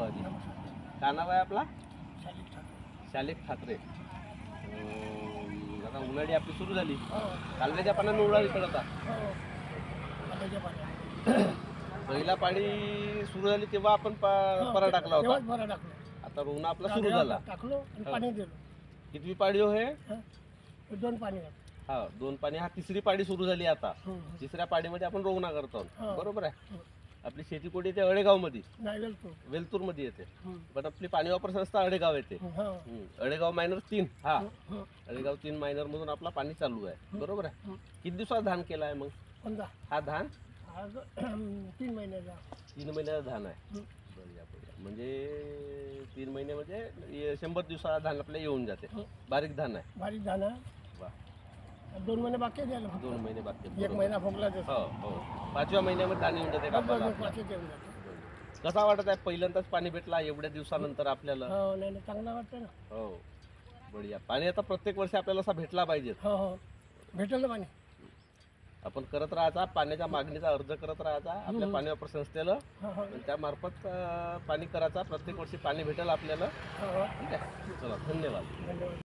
हरी. काय नाव आहे आपला? शालिक ठाकरे. शालिक ठाकरे. आता उन्हाळी आपली सुरू झाली. हो कालव्याच्या पाण्यानं उन्हाळी पडत आता. हो कालव्याच्या पाण्यात. पहिला पाणी सुरू झाली तेव्हा आपण परा टाकला होता. तेव्हाच बरं टाकलं. आता रोवणं आपला सुरू झाला. टाकलो आणि हो. पाणी दिलं. कितवी पाळी हो हे? हं. 2 पाणी घातलं. हा 2 पाणी. हा तिसरी पाळी सुरू झाली आता. हो तिसऱ्या पाळीमध्ये आपण रोवणा करतो. हो. बरोबर आहे. हो. आपली शेती कोडी येते अळेगाव मध्ये, नाही गेलतो. वेलतूर मध्ये येते. हं. पण आपली पाणी वापर संस्था अळेगाव येते. हो अळेगाव मायनर 3. हा हो अळेगाव 3 मायनर मधून आपला पाणी चालू आहे. बरोबर आहे. हं. किती दिवसात धान केलाय मग कोणता? हा धान? आज 3 महिन्याचा. 3 महिन्याचा धान आहे. हं. बढिया बढिया. म्हणजे 3 महिने म्हणजे 100 दिवसाचा धान आपल्याला येऊन जाते. हं. बारीक धान आहे. बारीक झाला. वा. 2 महिने बाकी द्यायला. 2 महिने बाकी आहेत. 1 महिना भोगला जसं. हो हो. 5व्या महिन्यामध्ये धान येऊन जाते कापायला आपल्याला. बाकी देऊन जाते. कसा वाटत आहे पहिल्यांदाच पाणी भेटला एवढ्या दिवसानंतर आपल्याला? हो नाही नाही चांगला वाटतं ना. हो बढिया. पाणी आता प्रत्येक वर्षी आपल्याला असा भेटला पाहिजे. हो हो भेटेल ना पाणी. आपण करत राहायचा, पाण्याच्या मागणीचा अर्ज करत राहायचा आपल्या पाणी वापर संस्थेला. हो हो आणि त्यामार्फत पाणी करायचा. प्रत्येक वर्षी पाणी भेटेल आपल्याला. हो हो ठीक आहे. चला धन्यवाद. धन्यवाद.